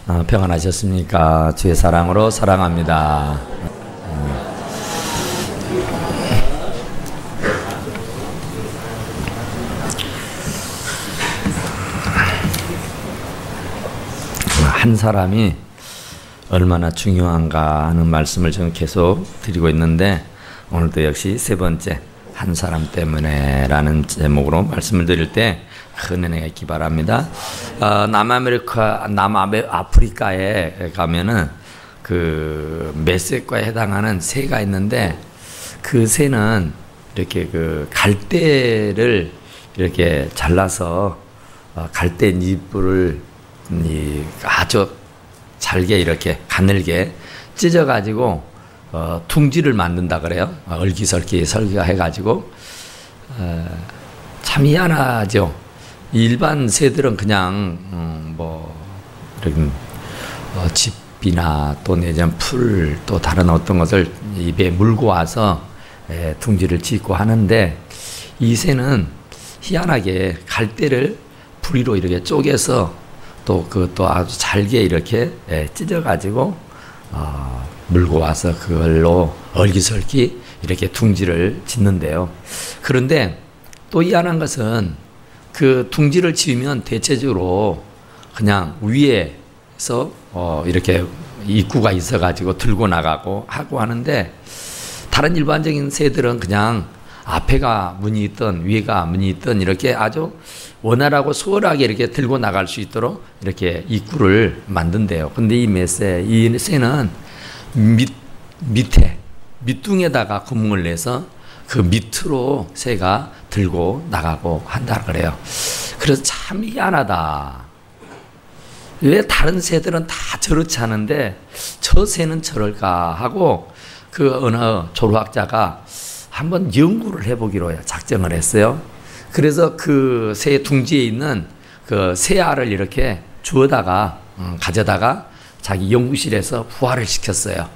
평안하셨습니까? 주의 사랑으로 사랑합니다. 한 사람이 얼마나 중요한가 하는 말씀을 저는 계속 드리고 있는데, 오늘도 역시 세 번째 한 사람 때문에 라는 제목으로 말씀을 드릴 때 큰 은혜가 있기 바랍니다. 남아프리카에 가면은 그 메섹과에 해당하는 새가 있는데, 그 새는 이렇게 그 갈대를 이렇게 잘라서 갈대 잎을 아주 잘게 이렇게 가늘게 찢어가지고 둥지를 만든다 그래요. 얼기설기 설기가 해가지고 참 희한하죠. 일반 새들은 그냥 이렇게 집이나 또 내지는 풀 또 다른 어떤 것을 입에 물고 와서 둥지를 짓고 하는데, 이 새는 희한하게 갈대를 부리로 이렇게 쪼개서 또 그것도 아주 잘게 이렇게 찢어가지고 물고 와서 그걸로 얼기설기 이렇게 둥지를 짓는데요. 그런데 또 희한한 것은 그 둥지를 지으면 대체적으로 그냥 위에서 이렇게 입구가 있어가지고 들고 나가고 하고 하는데, 다른 일반적인 새들은 그냥 앞에가 문이 있든 위에가 문이 있든 이렇게 아주 원활하고 수월하게 이렇게 들고 나갈 수 있도록 이렇게 입구를 만든대요. 근데 이 새는 밑에 밑둥에다가 구멍을 내서 그 밑으로 새가 들고 나가고 한다 그래요. 그래서 참 희한하다. 왜 다른 새들은 다 저렇지 않은데 저 새는 저럴까 하고, 그 어느 조류학자가 한번 연구를 해보기로 작정을 했어요. 그래서 그 새 둥지에 있는 그 새알을 이렇게 가져다가 자기 연구실에서 부화를 시켰어요.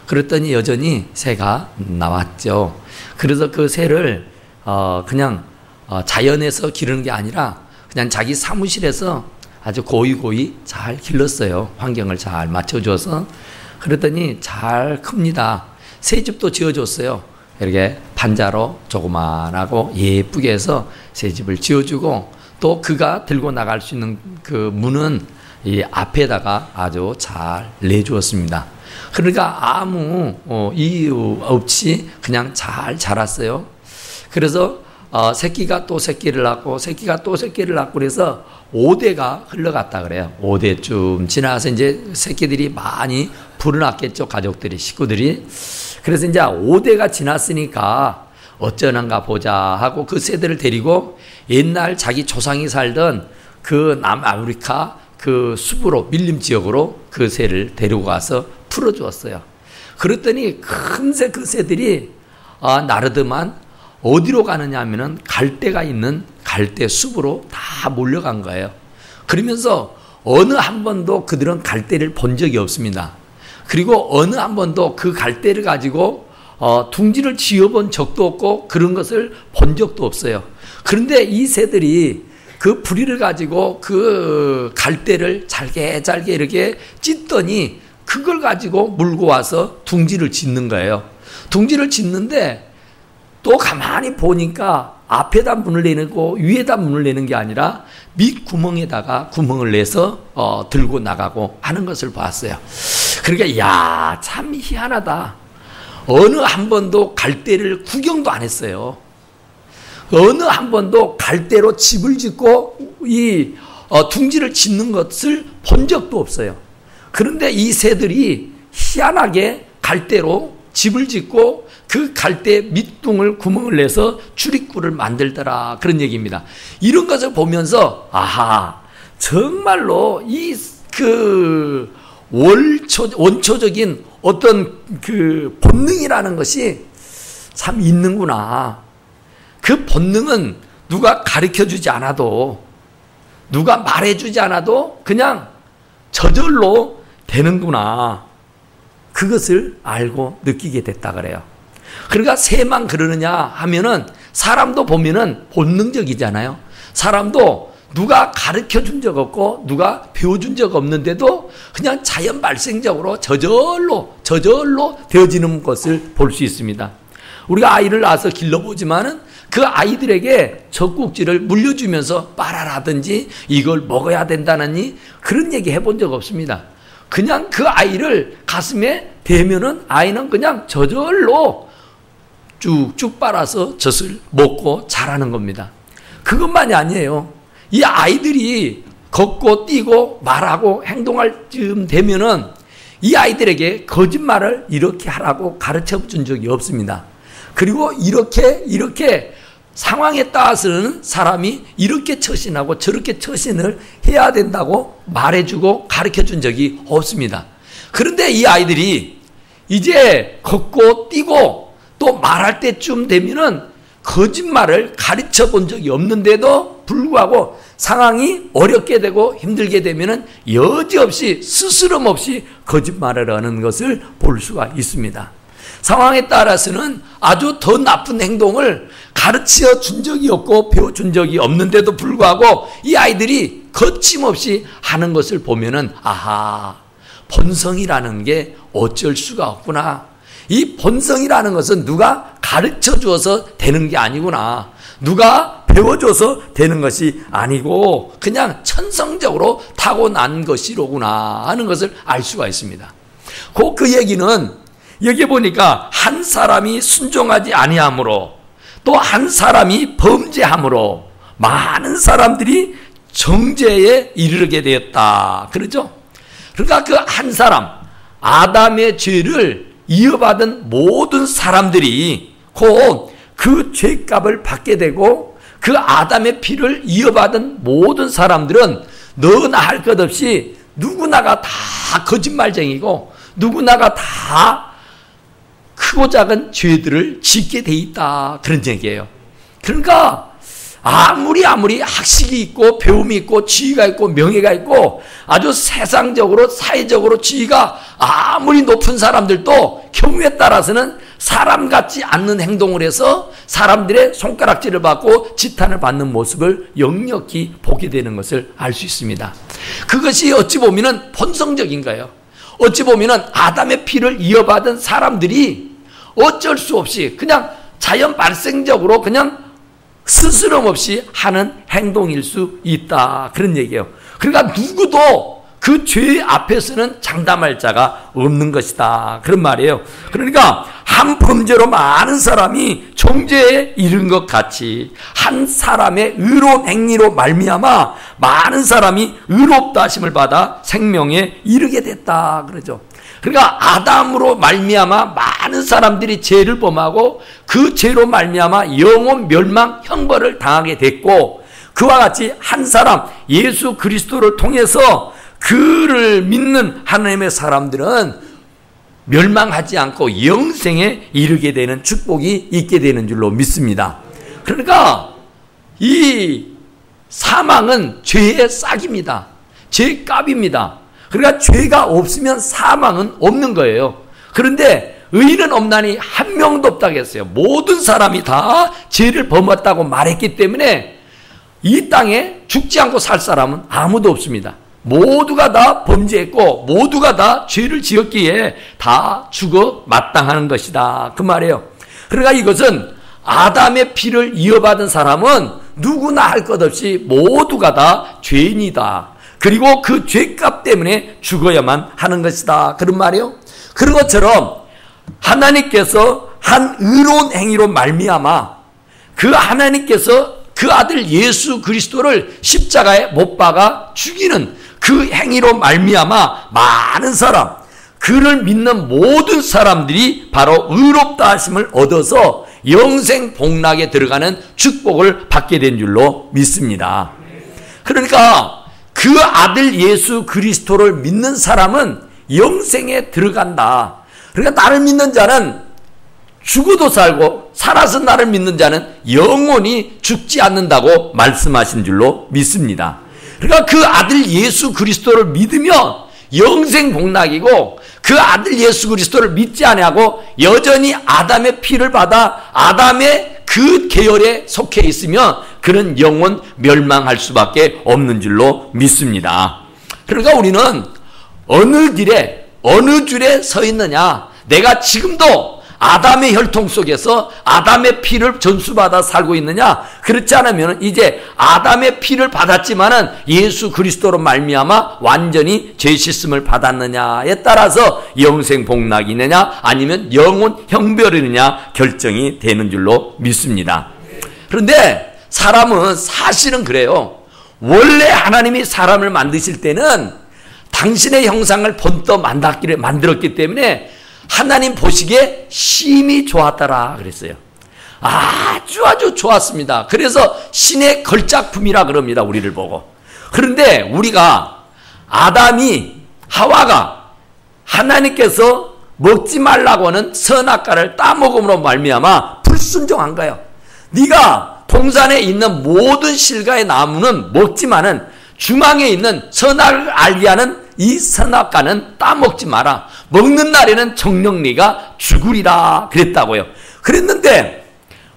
그랬더니 여전히 새가 나왔죠. 그래서 그 새를 그냥 자연에서 기르는 게 아니라 그냥 자기 사무실에서 아주 고이 잘 길렀어요. 환경을 잘 맞춰줘서. 그랬더니 잘 큽니다. 새집도 지어줬어요. 이렇게 판자로 조그만하고 예쁘게 해서 새집을 지어주고, 또 그가 들고 나갈 수 있는 그 문은 이 앞에다가 아주 잘 내주었습니다. 그러니까 아무 이유 없이 그냥 잘 자랐어요. 그래서 새끼가 또 새끼를 낳고 새끼가 또 새끼를 낳고 그래서 5대가 흘러갔다 그래요. 5대쯤 지나서 이제 새끼들이 많이 불어났겠죠. 가족들이, 식구들이. 그래서 이제 5대가 지났으니까 어쩌는가 보자 하고 그 새들을 데리고 옛날 자기 조상이 살던 그 남아프리카 그 숲으로, 밀림 지역으로 그 새를 데리고 가서 풀어주었어요. 그랬더니 금세 그 새들이 나르드만 어디로 가느냐 하면은 갈대가 있는 갈대 숲으로 다 몰려간 거예요. 그러면서 어느 한 번도 그들은 갈대를 본 적이 없습니다. 그리고 어느 한 번도 그 갈대를 가지고 둥지를 지어본 적도 없고 그런 것을 본 적도 없어요. 그런데 이 새들이 그 부리를 가지고 그 갈대를 잘게 이렇게 찢더니 그걸 가지고 물고 와서 둥지를 짓는 거예요. 둥지를 짓는데 또 가만히 보니까 앞에다 문을 내고 위에다 문을 내는 게 아니라 밑구멍에다가 구멍을 내서 들고 나가고 하는 것을 봤어요. 그러니까 야, 참 희한하다. 어느 한 번도 갈대를 구경도 안 했어요. 어느 한 번도 갈대로 집을 짓고 이 둥지를 짓는 것을 본 적도 없어요. 그런데 이 새들이 희한하게 갈대로 집을 짓고 그 갈대 밑둥을 구멍을 내서 출입구를 만들더라, 그런 얘기입니다. 이런 것을 보면서 아하, 정말로 이 그 원초적인 어떤 그 본능이라는 것이 참 있는구나. 그 본능은 누가 가르쳐주지 않아도, 누가 말해주지 않아도 그냥 저절로 되는구나. 그것을 알고 느끼게 됐다 그래요. 그러니까 새만 그러느냐 하면은 사람도 보면은 본능적이잖아요. 사람도 누가 가르쳐 준 적 없고 누가 배워준 적 없는데도 그냥 자연 발생적으로 저절로 되어지는 것을 볼 수 있습니다. 우리가 아이를 낳아서 길러보지만은 그 아이들에게 젖꼭지를 물려주면서 빨아라든지 이걸 먹어야 된다느니 그런 얘기 해본 적 없습니다. 그냥 그 아이를 가슴에 대면은 아이는 그냥 저절로 쭉쭉 빨아서 젖을 먹고 자라는 겁니다. 그것만이 아니에요. 이 아이들이 걷고 뛰고 말하고 행동할 쯤 되면은 이 아이들에게 거짓말을 이렇게 하라고 가르쳐 준 적이 없습니다. 그리고 이렇게 상황에 따라서는 사람이 이렇게 처신하고 저렇게 처신을 해야 된다고 말해주고 가르쳐 준 적이 없습니다. 그런데 이 아이들이 이제 걷고 뛰고 또 말할 때쯤 되면은 거짓말을 가르쳐 본 적이 없는데도 불구하고 상황이 어렵게 되고 힘들게 되면은 여지없이 스스럼 없이 거짓말을 하는 것을 볼 수가 있습니다. 상황에 따라서는 아주 더 나쁜 행동을 가르쳐 준 적이 없고 배워준 적이 없는데도 불구하고 이 아이들이 거침없이 하는 것을 보면은 아하, 본성이라는 게 어쩔 수가 없구나. 이 본성이라는 것은 누가 가르쳐 주어서 되는 게 아니구나. 누가 배워줘서 되는 것이 아니고 그냥 천성적으로 타고난 것이로구나 하는 것을 알 수가 있습니다. 그 얘기는 여기 보니까 한 사람이 순종하지 아니함으로 또 한 사람이 범죄함으로 많은 사람들이 정죄에 이르게 되었다. 그러죠? 그러니까 그 한 사람, 아담의 죄를 이어받은 모든 사람들이 곧 그 죄값을 받게 되고 그 아담의 피를 이어받은 모든 사람들은 너나 할 것 없이 누구나가 다 거짓말쟁이고 누구나가 다 크고 작은 죄들을 짓게 돼 있다. 그런 얘기예요. 그러니까 아무리 학식이 있고 배움이 있고 지위가 있고 명예가 있고 아주 세상적으로 사회적으로 지위가 아무리 높은 사람들도 경우에 따라서는 사람 같지 않는 행동을 해서 사람들의 손가락질을 받고 지탄을 받는 모습을 역력히 보게 되는 것을 알 수 있습니다. 그것이 어찌 보면은 본성적인 거예요. 어찌 보면은 아담의 피를 이어받은 사람들이 어쩔 수 없이 그냥 자연 발생적으로 그냥 스스럼 없이 하는 행동일 수 있다. 그런 얘기예요. 그러니까 누구도 그 죄 앞에서는 장담할 자가 없는 것이다. 그런 말이에요. 그러니까 한 범죄로 많은 사람이 정죄에 이른 것 같이 한 사람의 의로운 행위로 말미암아 많은 사람이 의롭다 하심을 받아 생명에 이르게 됐다. 그러죠. 그러니까 아담으로 말미암아 많은 사람들이 죄를 범하고 그 죄로 말미암아 영원 멸망 형벌을 당하게 됐고 그와 같이 한 사람 예수 그리스도를 통해서 그를 믿는 하나님의 사람들은 멸망하지 않고 영생에 이르게 되는 축복이 있게 되는 줄로 믿습니다. 그러니까 이 사망은 죄의 싹입니다. 죄값입니다. 그러니까 죄가 없으면 사망은 없는 거예요. 그런데 의인은 없나니 한 명도 없다고 했어요. 모든 사람이 다 죄를 범했다고 말했기 때문에 이 땅에 죽지 않고 살 사람은 아무도 없습니다. 모두가 다 범죄했고 모두가 다 죄를 지었기에 다 죽어 마땅하는 것이다. 그 말이에요. 그러니까 이것은 아담의 피를 이어받은 사람은 누구나 할 것 없이 모두가 다 죄인이다. 그리고 그 죄값 때문에 죽어야만 하는 것이다. 그런 말이에요. 그런 것처럼 하나님께서 한 의로운 행위로 말미암아 그 하나님께서 그 아들 예수 그리스도를 십자가에 못 박아 죽이는 그 행위로 말미암아 많은 사람, 그를 믿는 모든 사람들이 바로 의롭다 하심을 얻어서 영생 복락에 들어가는 축복을 받게 된 줄로 믿습니다. 그러니까 그 아들 예수 그리스도를 믿는 사람은 영생에 들어간다. 그러니까 나를 믿는 자는 죽어도 살고 살아서 나를 믿는 자는 영원히 죽지 않는다고 말씀하신 줄로 믿습니다. 그러니까 그 아들 예수 그리스도를 믿으면 영생 복락이고 그 아들 예수 그리스도를 믿지 아니하고 여전히 아담의 피를 받아 아담의 그 계열에 속해 있으면 그는 영원 멸망할 수밖에 없는 줄로 믿습니다. 그러니까 우리는 어느 길에 어느 줄에 서 있느냐, 내가 지금도 아담의 혈통 속에서 아담의 피를 전수받아 살고 있느냐, 그렇지 않으면 이제 아담의 피를 받았지만은 예수 그리스도로 말미암아 완전히 죄 씻음을 받았느냐에 따라서 영생 복락이느냐 아니면 영혼 형별이느냐 결정이 되는 줄로 믿습니다. 그런데 사람은 사실은 그래요. 원래 하나님이 사람을 만드실 때는 당신의 형상을 본떠 만들었기 때문에 하나님 보시기에 심히 좋았더라 그랬어요. 아주 좋았습니다. 그래서 신의 걸작품이라 그럽니다. 우리를 보고. 그런데 우리가 아담이 하와가 하나님께서 먹지 말라고 하는 선악과를 따먹음으로 말미암아 불순종한 거예요. 네가 동산에 있는 모든 실과의 나무는 먹지만은 중앙에 있는 선악을 알게 하는 이 선악과는 따먹지 마라. 먹는 날에는 정녕 네가 죽으리라 그랬다고요. 그랬는데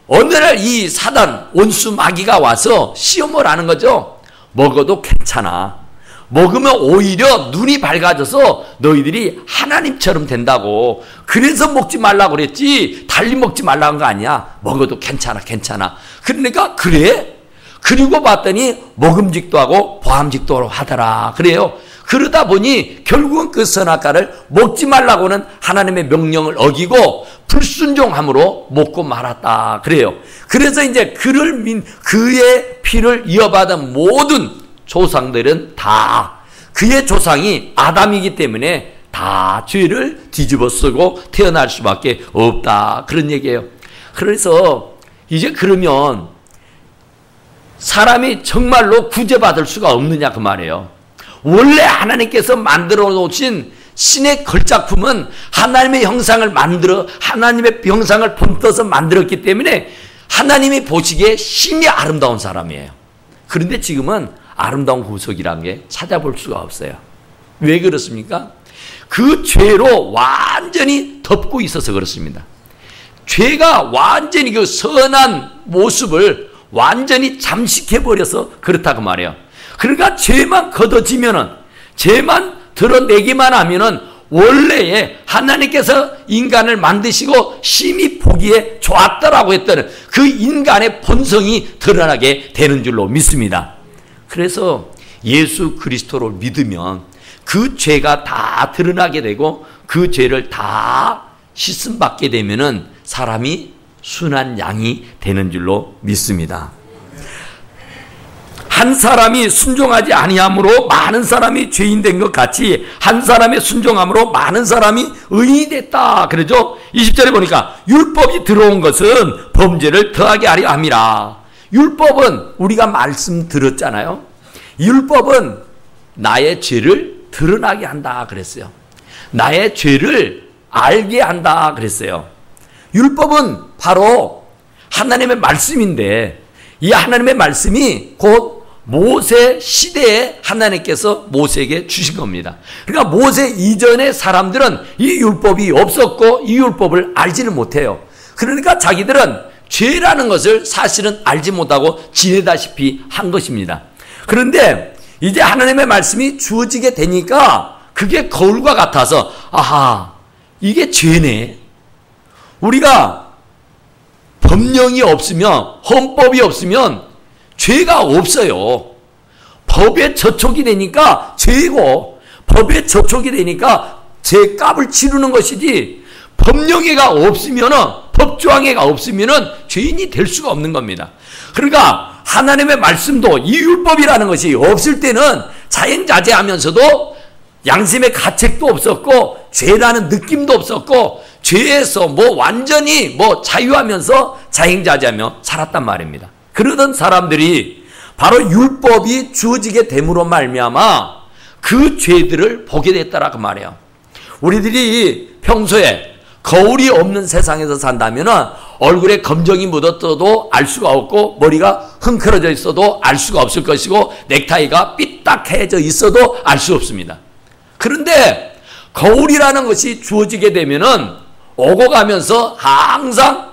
어느 날 이 사단 원수 마귀가 와서 시험을 하는 거죠. 먹어도 괜찮아. 먹으면 오히려 눈이 밝아져서 너희들이 하나님처럼 된다고. 그래서 먹지 말라고 그랬지 달리 먹지 말라고 한 거 아니야. 먹어도 괜찮아. 그러니까 그래? 그리고 봤더니 먹음직도 하고 보암직도 하더라 그래요. 그러다 보니 결국은 그 선악과를 먹지 말라고는 하나님의 명령을 어기고 불순종함으로 먹고 말았다 그래요. 그래서 이제 그의 피를 이어받은 모든 조상들은 다 그의 조상이 아담이기 때문에 다 죄를 뒤집어 쓰고 태어날 수밖에 없다 그런 얘기예요. 그래서 이제 그러면 사람이 정말로 구제받을 수가 없느냐 그 말이에요. 원래 하나님께서 만들어 놓으신 신의 걸작품은 하나님의 형상을 하나님의 형상을 본떠서 만들었기 때문에 하나님이 보시기에 심히 아름다운 사람이에요. 그런데 지금은 아름다운 구속이라는 게 찾아볼 수가 없어요. 왜 그렇습니까? 그 죄로 완전히 덮고 있어서 그렇습니다. 죄가 완전히 그 선한 모습을 완전히 잠식해버려서 그렇다고 말해요. 그러니까 죄만 걷어지면은, 죄만 드러내기만 하면은 원래의 하나님께서 인간을 만드시고 심히 보기에 좋았다라고 했던 그 인간의 본성이 드러나게 되는 줄로 믿습니다. 그래서 예수 그리스도를 믿으면 그 죄가 다 드러나게 되고 그 죄를 다 씻음 받게 되면은 사람이 순한 양이 되는 줄로 믿습니다. 한 사람이 순종하지 아니함으로 많은 사람이 죄인 된 것 같이 한 사람의 순종함으로 많은 사람이 의인이 됐다 그러죠. 20절에 보니까 율법이 들어온 것은 범죄를 더하게 하려 함이라. 율법은 우리가 말씀 들었잖아요. 율법은 나의 죄를 드러나게 한다 그랬어요. 나의 죄를 알게 한다 그랬어요. 율법은 바로 하나님의 말씀인데 이 하나님의 말씀이 곧 모세 시대에 하나님께서 모세에게 주신 겁니다. 그러니까 모세 이전의 사람들은 이 율법이 없었고 이 율법을 알지는 못해요. 그러니까 자기들은 죄라는 것을 사실은 알지 못하고 지내다시피 한 것입니다. 그런데 이제 하나님의 말씀이 주어지게 되니까 그게 거울과 같아서 아하, 이게 죄네. 우리가 법령이 없으면, 헌법이 없으면 죄가 없어요. 법에 저촉이 되니까 죄고, 법에 저촉이 되니까 죄값을 치르는 것이지, 법령에가 없으면은, 법조항에가 없으면은 죄인이 될 수가 없는 겁니다. 그러니까 하나님의 말씀도 이 율법이라는 것이 없을 때는 자행자제하면서도 양심의 가책도 없었고 죄라는 느낌도 없었고 죄에서 완전히 자유하면서 자행자제하며 살았단 말입니다. 그러던 사람들이 바로 율법이 주어지게 됨으로 말미암아 그 죄들을 보게 됐다라고 말해요. 우리들이 평소에 거울이 없는 세상에서 산다면 얼굴에 검정이 묻었어도 알 수가 없고 머리가 흥크러져 있어도 알 수가 없을 것이고 넥타이가 삐딱해져 있어도 알 수 없습니다. 그런데 거울이라는 것이 주어지게 되면은 오고 가면서 항상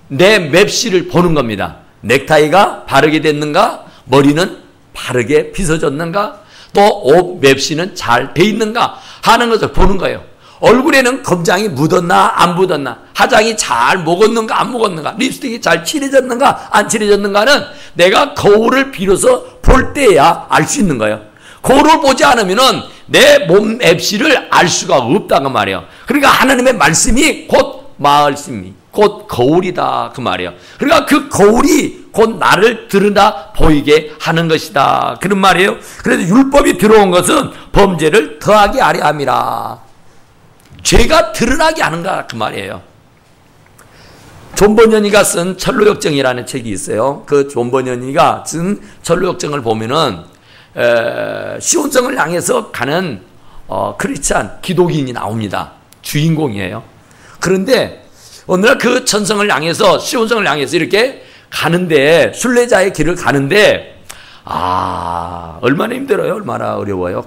내 맵시를 보는 겁니다. 넥타이가 바르게 됐는가? 머리는 바르게 빗어졌는가? 또 옷 맵시는 잘 돼 있는가? 하는 것을 보는 거예요. 얼굴에는 검장이 묻었나 안 묻었나, 화장이 잘 먹었는가 안 먹었는가, 립스틱이 잘 칠해졌는가 안 칠해졌는가는 내가 거울을 비로소 볼 때야 알 수 있는 거예요. 거울을 보지 않으면은 내 몸 맵시를 알 수가 없다고 말이에요. 그러니까 하나님의 말씀이 곧 말씀이 곧 거울이다 그 말이에요. 그러니까 그 거울이 곧 나를 드러나 보이게 하는 것이다 그런 말이에요. 그래서 율법이 들어온 것은 범죄를 더하게 하려 함이라. 죄가 드러나게 하는가 그 말이에요. 존 버녀니가 쓴 철로역정이라는 책이 있어요. 그 존 버녀니가 쓴 철로역정을 보면은 시온성을 향해서 가는 크리스찬 기독인이 나옵니다. 주인공이에요. 그런데 어느 날 그 천성을 향해서 시온성을 향해서 이렇게 가는데, 순례자의 길을 가는데 얼마나 힘들어요. 얼마나 어려워요.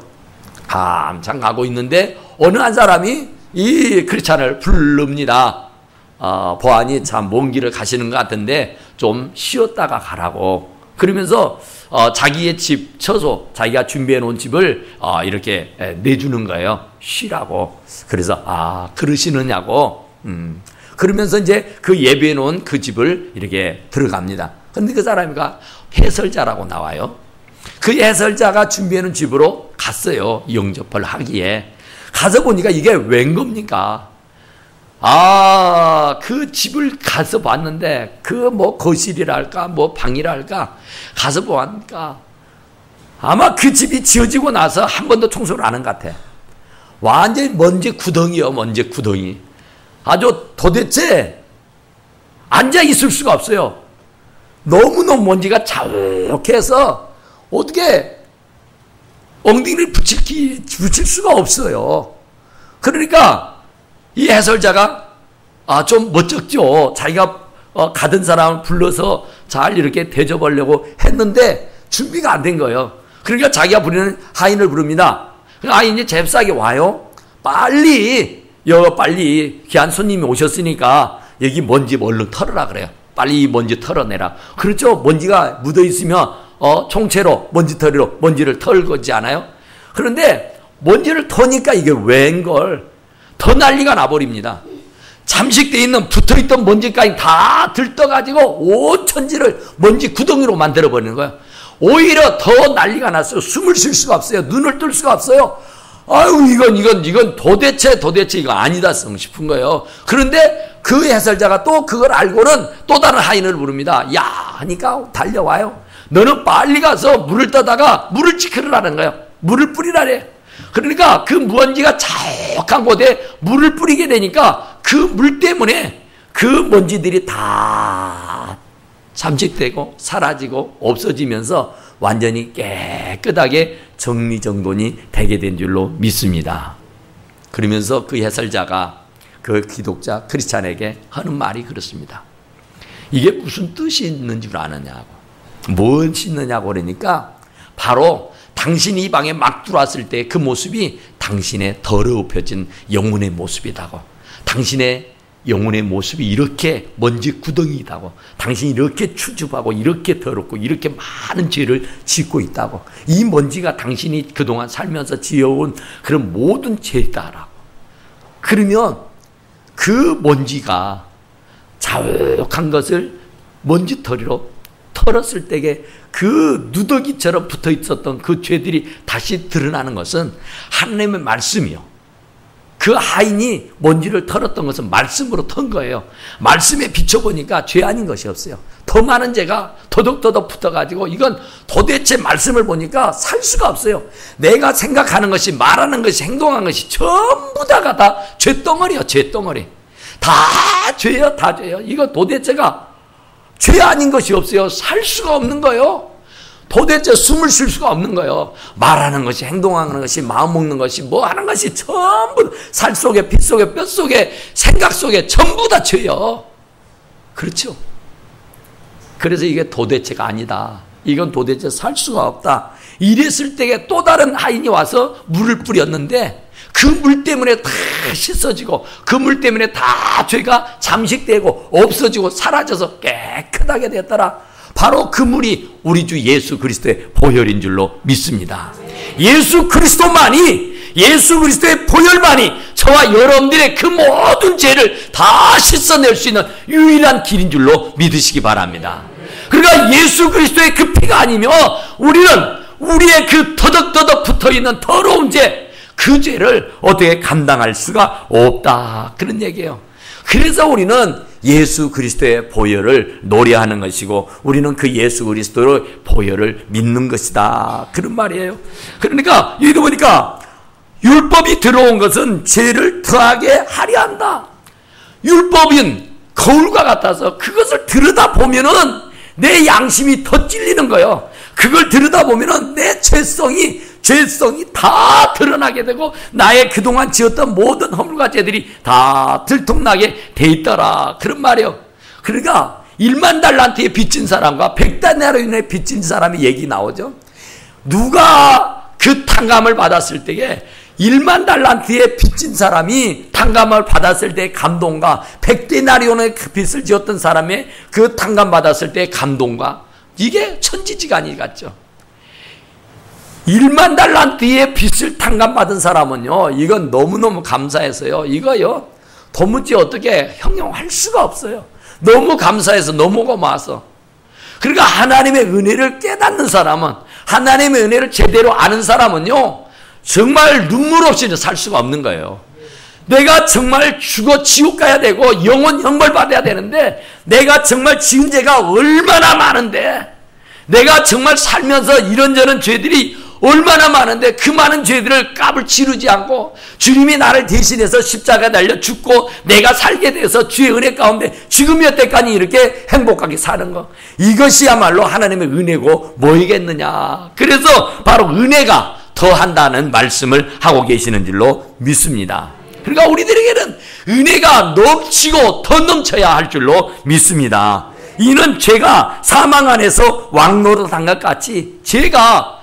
한참 가고 있는데 어느 한 사람이 이 크리스찬을 부릅니다. 보아니 참 먼 길을 가시는 것 같은데 좀 쉬었다가 가라고. 그러면서 자기의 집 처소, 자기가 준비해 놓은 집을 이렇게 내주는 거예요. 쉬라고. 그래서 그러시느냐고. 그러면서 이제 그 예배해 놓은 그 집을 이렇게 들어갑니다. 그런데 그 사람이가 해설자라고 나와요. 그 해설자가 준비해 놓은 집으로 갔어요. 영접을 하기에. 가서 보니까 이게 웬 겁니까? 그 집을 가서 봤는데 그 뭐 거실이랄까 뭐 방이랄까 가서 보니까 아마 그 집이 지어지고 나서 한 번도 청소를 안 한 것 같아. 완전히 먼지 구덩이요. 먼지 구덩이. 아주 도대체 앉아 있을 수가 없어요. 너무너무 먼지가 자욱해서 어떻게 엉덩이를 붙일 수가 없어요. 그러니까 이 해설자가 좀 멋쩍죠. 자기가 가던 사람을 불러서 잘 이렇게 대접하려고 했는데 준비가 안 된 거예요. 그러니까 자기가 부르는 하인을 부릅니다. 그 하인이 잽싸게 와요. 빨리 귀한 손님이 오셨으니까 여기 먼지 얼른 털어라 그래요. 빨리 이 먼지 털어내라. 그렇죠. 먼지가 묻어있으면 총체로 먼지털이로 먼지를 털거지 않아요? 그런데 먼지를 터니까 이게 웬걸 더 난리가 나버립니다. 잠식되어 있는 붙어있던 먼지까지 다 들떠가지고 온 천지를 먼지 구덩이로 만들어버리는 거예요. 오히려 더 난리가 났어요. 숨을 쉴 수가 없어요. 눈을 뜰 수가 없어요. 이건 도대체 이거 아니다 싶은 거예요. 그런데 그 해설자가 또 그걸 알고는 또 다른 하인을 부릅니다. 야 하니까 달려와요. 너는 빨리 가서 물을 떠다가 물을 지키라는 거예요. 물을 뿌리라래. 그러니까 그 먼지가 자욱한 곳에 물을 뿌리게 되니까 그 물 때문에 그 먼지들이 다 잠식되고 사라지고 없어지면서 완전히 깨끗하게 정리정돈이 되게 된 줄로 믿습니다. 그러면서 그 해설자가 그 기독자 크리스찬에게 하는 말이 그렇습니다. 이게 무슨 뜻이 있는 줄 아느냐고. 무엇이 있느냐고 그러니까 바로 당신이 이 방에 막 들어왔을 때 그 모습이 당신의 더러워진 영혼의 모습이다고. 당신의 영혼의 모습이 이렇게 먼지 구덩이다고. 당신이 이렇게 추접하고 이렇게 더럽고 이렇게 많은 죄를 짓고 있다고. 이 먼지가 당신이 그동안 살면서 지어온 그런 모든 죄다라고. 그러면 그 먼지가 자욱한 것을 먼지털이로 털었을 때에 그 누더기처럼 붙어 있었던 그 죄들이 다시 드러나는 것은 하나님의 말씀이요. 그 하인이 먼지를 털었던 것은 말씀으로 턴 거예요. 말씀에 비춰보니까 죄 아닌 것이 없어요. 더 많은 죄가 더덕더덕 붙어가지고 이건 도대체 말씀을 보니까 살 수가 없어요. 내가 생각하는 것이, 말하는 것이, 행동하는 것이 전부 다가 다 죄덩어리요. 죄덩어리. 다 죄요. 다 죄요. 이거 도대체가 죄 아닌 것이 없어요. 살 수가 없는 거예요. 도대체 숨을 쉴 수가 없는 거예요. 말하는 것이, 행동하는 것이, 마음 먹는 것이, 뭐 하는 것이 전부 살 속에, 피 속에, 뼈 속에, 생각 속에 전부 다 죄요. 그렇죠? 그래서 이게 도대체가 아니다. 이건 도대체 살 수가 없다. 이랬을 때에 또 다른 하인이 와서 물을 뿌렸는데 그 물 때문에 다 씻어지고 그 물 때문에 다 죄가 잠식되고 없어지고 사라져서 깨끗하게 됐더라. 바로 그 물이 우리 주 예수 그리스도의 보혈인 줄로 믿습니다. 예수 그리스도만이, 예수 그리스도의 보혈만이 저와 여러분들의 그 모든 죄를 다 씻어낼 수 있는 유일한 길인 줄로 믿으시기 바랍니다. 그러니까 예수 그리스도의 그 피가 아니면 우리는 우리의 그 더덕더덕 붙어있는 더러운 죄, 그 죄를 어떻게 감당할 수가 없다, 그런 얘기예요. 그래서 우리는 예수 그리스도의 보혈을 노래하는 것이고, 우리는 그 예수 그리스도의 보혈을 믿는 것이다, 그런 말이에요. 그러니까 여기 보니까 율법이 들어온 것은 죄를 더하게 하려 한다. 율법인 거울과 같아서 그것을 들여다보면은 내 양심이 더 찔리는 거예요. 그걸 들여다보면은 내 죄성이 다 드러나게 되고, 나의 그동안 지었던 모든 허물과 죄들이 다 들통나게 돼 있더라, 그런 말이에요. 그러니까 1만 달란트에 빚진 사람과 100데나리온에 빚진 사람이 얘기 나오죠. 누가 그 탕감을 받았을 때에 1만 달란트에 빚진 사람이 탕감을 받았을 때의 감동과 100데나리온의 그 빚을 지었던 사람의 그 탕감 받았을 때의 감동과, 이게 천지지간이 같죠. 1만 달란트의 빚을 탕감받은 사람은요, 이건 너무너무 감사해서요, 이거요 도무지 어떻게 형용할 수가 없어요. 너무 감사해서, 너무 고마워서. 그러니까 하나님의 은혜를 깨닫는 사람은, 하나님의 은혜를 제대로 아는 사람은요, 정말 눈물 없이는 살 수가 없는 거예요. 내가 정말 죽어 지옥 가야 되고 영원 형벌 받아야 되는데, 내가 정말 지은 죄가 얼마나 많은데, 내가 정말 살면서 이런저런 죄들이 얼마나 많은데, 그 많은 죄들을 값을 치르지 않고 주님이 나를 대신해서 십자가에 달려 죽고 내가 살게 돼서 주의 은혜 가운데 지금 여태까지 이렇게 행복하게 사는 거, 이것이야말로 하나님의 은혜고 뭐이겠느냐. 그래서 바로 은혜가 더한다는 말씀을 하고 계시는 줄로 믿습니다. 그러니까 우리들에게는 은혜가 넘치고 더 넘쳐야 할 줄로 믿습니다. 이는 죄가 사망 안에서 왕노릇한 것 같이, 죄가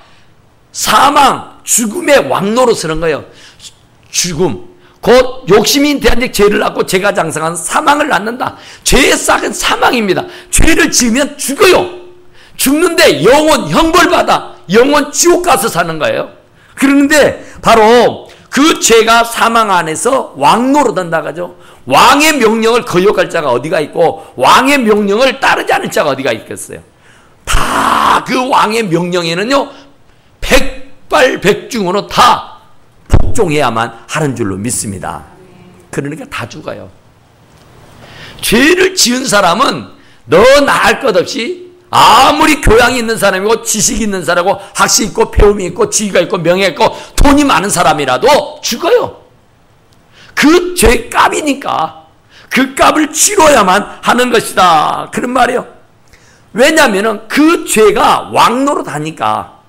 사망, 죽음의 왕노릇을 한 거예요. 죽음, 곧 욕심이 대한 죄를 낳고 죄가 장성한 사망을 낳는다. 죄의 싹은 사망입니다. 죄를 지으면 죽어요. 죽는데 영원 형벌받아 영원 지옥 가서 사는 거예요. 그런데 바로 그 죄가 사망 안에서 왕노릇한다 하죠. 왕의 명령을 거역할 자가 어디가 있고 왕의 명령을 따르지 않을 자가 어디가 있겠어요. 다 그 왕의 명령에는요, 백발백중으로 다 복종해야만 하는 줄로 믿습니다. 그러니까 다 죽어요. 죄를 지은 사람은 너 나할 것 없이 아무리 교양이 있는 사람이고 지식이 있는 사람이고 학식 있고 배움이 있고 지위가 있고 명예 있고 돈이 많은 사람이라도 죽어요. 그 죄 값이니까 그 값을 치러야만 하는 것이다, 그런 말이에요. 왜냐하면 그 죄가 왕노릇 하니까,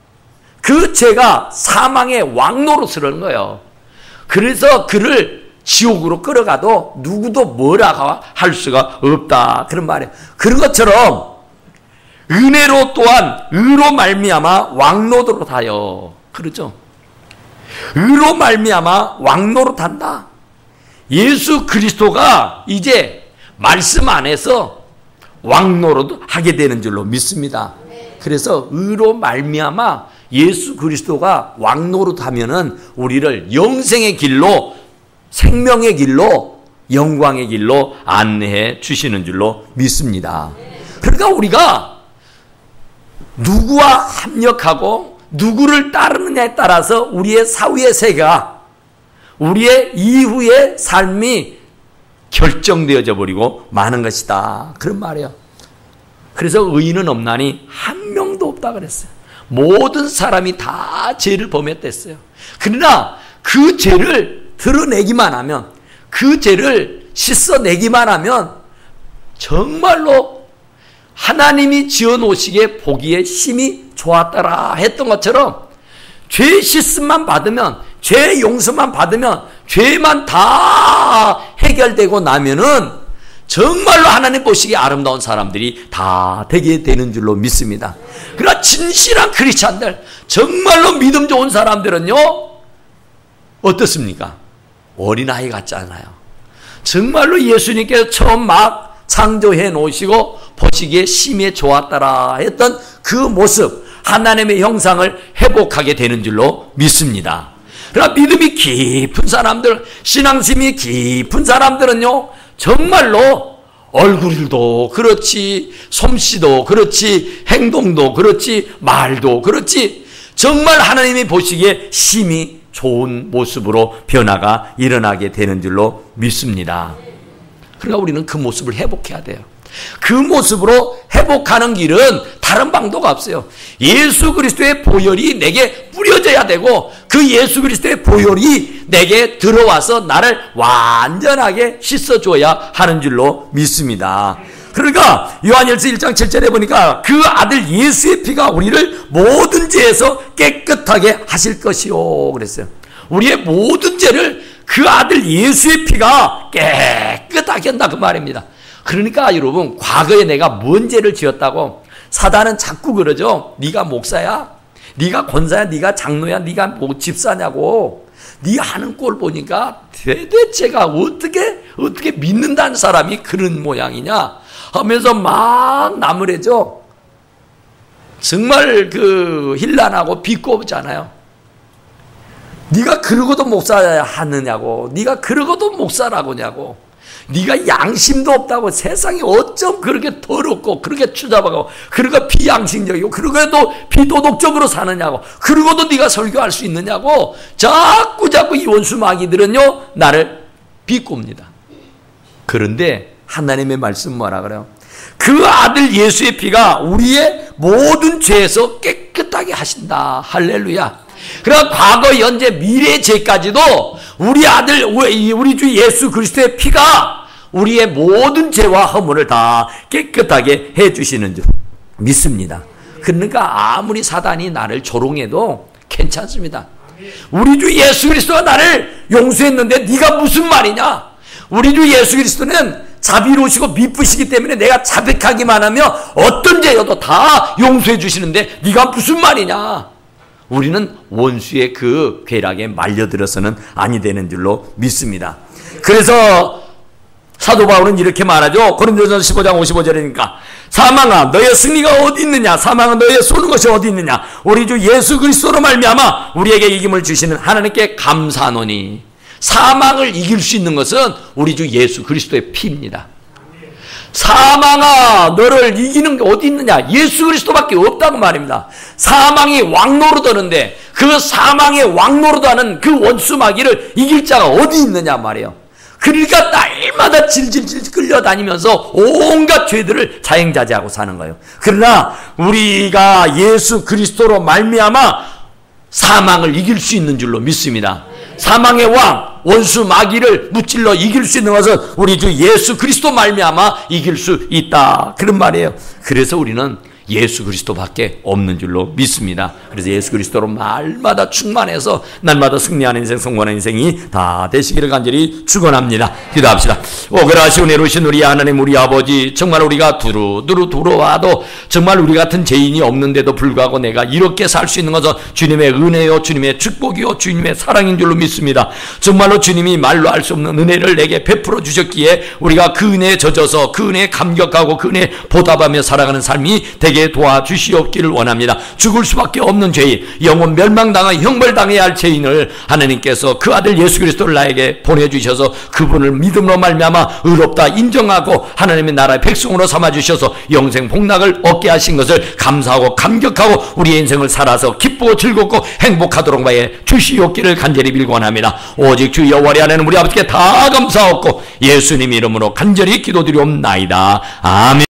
그 죄가 사망의 왕노릇을 하는 거예요. 그래서 그를 지옥으로 끌어가도 누구도 뭐라고 할 수가 없다, 그런 말이에요. 그런 것처럼 은혜로 또한 의로 말미암아 왕노릇하여, 그렇죠? 의로 말미암아 왕노릇한다. 예수 그리스도가 이제 말씀 안에서 왕노릇 하게 되는 줄로 믿습니다. 그래서 의로 말미암아 예수 그리스도가 왕노릇 하면은 우리를 영생의 길로, 생명의 길로, 영광의 길로 안내해 주시는 줄로 믿습니다. 그러니까 우리가 누구와 합력하고 누구를 따르느냐에 따라서 우리의 사후의 세계가, 우리의 이후의 삶이 결정되어져 버리고 마는 것이다, 그런 말이에요. 그래서 의인은 없나니 한 명도 없다 그랬어요. 모든 사람이 다 죄를 범했댔어요. 그러나 그 죄를 드러내기만 하면, 그 죄를 씻어내기만 하면 정말로 하나님이 지어놓으시기에 보기에 심히 좋았더라 했던 것처럼, 죄 씻음만 받으면, 죄 용서만 받으면, 죄만 다 해결되고 나면은 정말로 하나님 보시기에 아름다운 사람들이 다 되게 되는 줄로 믿습니다. 그러나 진실한 크리스찬들, 정말로 믿음 좋은 사람들은요, 어떻습니까? 어린아이 같지 않아요. 정말로 예수님께서 처음 막 창조해 놓으시고 보시기에 심히 좋았더라 했던 그 모습, 하나님의 형상을 회복하게 되는 줄로 믿습니다. 그러나 믿음이 깊은 사람들, 신앙심이 깊은 사람들은요, 정말로 얼굴도 그렇지, 솜씨도 그렇지, 행동도 그렇지, 말도 그렇지, 정말 하나님이 보시기에 심히 좋은 모습으로 변화가 일어나게 되는 줄로 믿습니다. 그러니까 우리는 그 모습을 회복해야 돼요. 그 모습으로 회복하는 길은 다른 방도가 없어요. 예수 그리스도의 보혈이 내게 뿌려져야 되고, 그 예수 그리스도의 보혈이 내게 들어와서 나를 완전하게 씻어줘야 하는 줄로 믿습니다. 그러니까 요한일서 1장 7절에 보니까 그 아들 예수의 피가 우리를 모든 죄에서 깨끗하게 하실 것이요 그랬어요. 우리의 모든 죄를 그 아들 예수의 피가 깨끗하게 한다 그 말입니다. 그러니까 여러분, 과거에 내가 뭔 죄를 지었다고 사단은 자꾸 그러죠. 네가 목사야, 네가 권사야, 네가 장로야, 네가 뭐 집사냐고, 네 하는 꼴 보니까 도대체가 어떻게 믿는다는 사람이 그런 모양이냐 하면서 막 나무래죠. 정말 그 힐난하고 비꼬잖아요. 네가 그러고도 목사야 하느냐고, 네가 그러고도 목사라고냐고, 네가 양심도 없다고, 세상이 어쩜 그렇게 더럽고 그렇게 추잡하고 그렇게 비양심적이고 그러고도 비도덕적으로 사느냐고, 그러고도 네가 설교할 수 있느냐고 자꾸 이 원수 마귀들은요 나를 비꼽니다. 그런데 하나님의 말씀 뭐라 그래요? 그 아들 예수의 피가 우리의 모든 죄에서 깨끗하게 하신다. 할렐루야. 그러나 과거, 현재, 미래의 죄까지도 우리 아들, 우리 주 예수 그리스도의 피가 우리의 모든 죄와 허물을 다 깨끗하게 해주시는 줄 믿습니다. 그러니까 아무리 사단이 나를 조롱해도 괜찮습니다. 우리 주 예수 그리스도가 나를 용서했는데 네가 무슨 말이냐? 우리 주 예수 그리스도는 자비로우시고 미쁘시기 때문에 내가 자백하기만 하면 어떤 죄여도 다 용서해 주시는데 네가 무슨 말이냐? 우리는 원수의 그 괴락에 말려들어서는 아니 되는 줄로 믿습니다. 그래서 사도 바울은 이렇게 말하죠. 고린도전서 15장 55절이니까 사망아 너의 승리가 어디 있느냐, 사망아 너의 쏘는 것이 어디 있느냐, 우리 주 예수 그리스도로 말미암아 우리에게 이김을 주시는 하나님께 감사하노니. 사망을 이길 수 있는 것은 우리 주 예수 그리스도의 피입니다. 사망아 너를 이기는 게 어디 있느냐, 예수 그리스도밖에 없다고 말입니다. 사망이 왕노릇하는데 그 사망의 왕노릇하는 그 원수 마귀를 이길 자가 어디 있느냐 말이에요. 그러니까 날마다 질질질 끌려다니면서 온갖 죄들을 자행자제하고 사는 거예요. 그러나 우리가 예수 그리스도로 말미암아 사망을 이길 수 있는 줄로 믿습니다. 사망의 왕 원수 마귀를 무찔러 이길 수 있는 것은 우리 주 예수 그리스도 말미암아 이길 수 있다, 그런 말이에요. 그래서 우리는 예수 그리스도밖에 없는 줄로 믿습니다. 그래서 예수 그리스도로 날마다 충만해서 날마다 승리하는 인생, 성공하는 인생이 다 되시기를 간절히 축원합니다. 기도합시다. 오그라시오 내로신 우리 하나님, 우리 아버지, 정말 우리가 두루두루 들어와도 정말 우리 같은 죄인이 없는데도 불구하고 내가 이렇게 살 수 있는 것은 주님의 은혜요, 주님의 축복이요, 주님의 사랑인 줄로 믿습니다. 정말로 주님이 말로 할 수 없는 은혜를 내게 베풀어 주셨기에 우리가 그 은혜에 젖어서 그 은혜에 감격하고 그 은혜에 보답하며 살아가는 삶이 되게 도와주시옵기를 원합니다. 죽을 수밖에 없는 죄인, 영원 멸망당하 형벌당해야 할 죄인을 하나님께서 그 아들 예수 그리스도를 나에게 보내주셔서 그분을 믿음으로 말미암아 의롭다 인정하고 하나님의 나라의 백성으로 삼아주셔서 영생 복락을 얻게 하신 것을 감사하고 감격하고 우리의 인생을 살아서 기쁘고 즐겁고 행복하도록 해 주시옵기를 간절히 빌고 원합니다. 오직 주 여호와의 하나님 우리 아버지께 다 감사하옵고 예수님 이름으로 간절히 기도드리옵나이다. 아멘.